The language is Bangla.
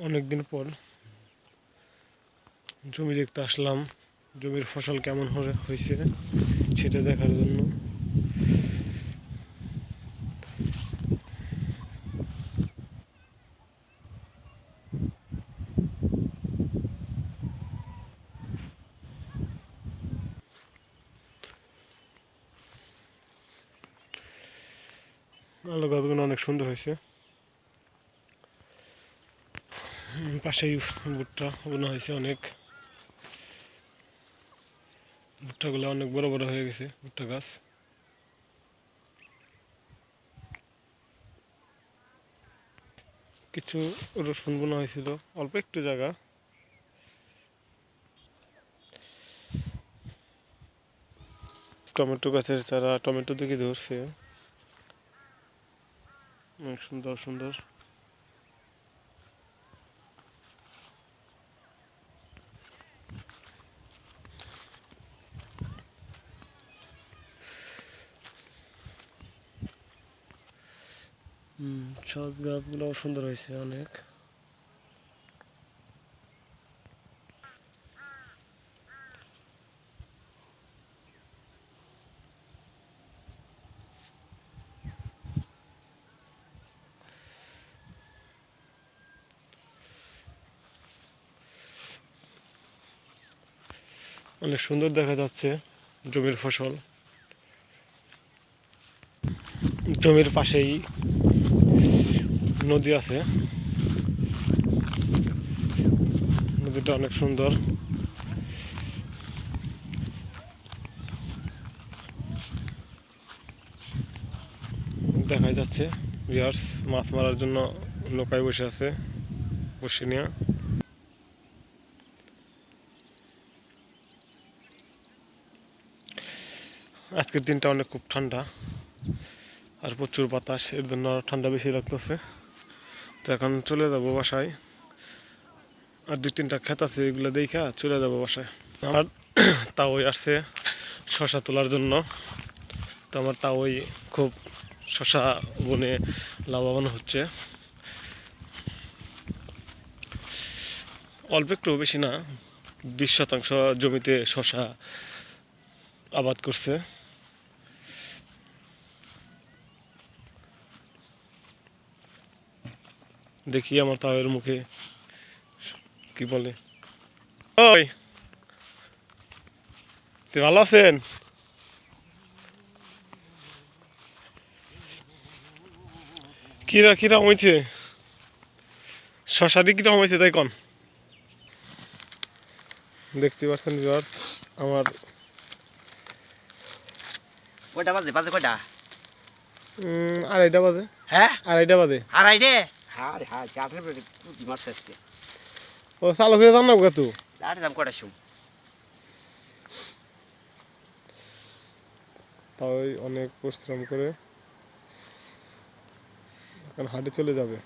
অনেকদিন পর জমি দেখতে আসলাম, জমির ফসল কেমন হয়েছে সেটা দেখার জন্য। আলু গাছগুলো অনেক সুন্দর হয়েছে। পাশেই ভুট্টা বোনা হয়েছে অনেক। ভুট্টাগুলো অনেক বড় বড় হয়ে গেছে ভুট্টা গাছ। কিছু রসুন বোনা হয়েছিল, অল্প একটু জায়গা। টমেটো গাছের চারা টমেটো দিকে ধরছে, অনেক সুন্দর সুন্দর। সব গাছগুলো সুন্দর হয়েছে অনেক। অনেক সুন্দর দেখা যাচ্ছে জমির ফসল। জমির পাশেই নদী আছে, নদীটা অনেক সুন্দর। দেখা যাচ্ছে ভিউয়ার্স, মাছ মারার জন্য নৌকায় বসে আছে, বসে নিয়ে। আজকের দিনটা অনেক খুব ঠান্ডা আর প্রচুর বাতাস, এর জন্য ঠান্ডা বেশি লাগতেছে। তো এখন চলে যাবো বাসায়, আর 2-3টা ক্ষেত আছে, এগুলো দেখা চলে যাবো বাসায়। আর তাওই আসছে শশা তোলার জন্য। তো আমার তাওই খুব শশা বনে লাভবান হচ্ছে। অল্প একটু, বেশি না, 20% জমিতে শশা আবাদ করছে। দেখি আমার তাওয়ের মুখে কি বলে। ওই, তুই ভালো আছেন? কিরম হয়েছে শশাটি, কিরম হয়েছে তাই কন। দেখতে পাচ্ছেন আমার কয়টা বাজে বাজে কয়টা? 2:30 বাজে। হ্যাঁ 2:30 বাজে। আড়াইটে? হ্যাঁ হ্যাঁ চাটের পেটে পুঁটি মারছে আজকে। ও চালু করে দাম না কত? চাটের দাম কয়টার সময়? তাই অনেক পরিশ্রম করে এখন হাটে চলে যাবে।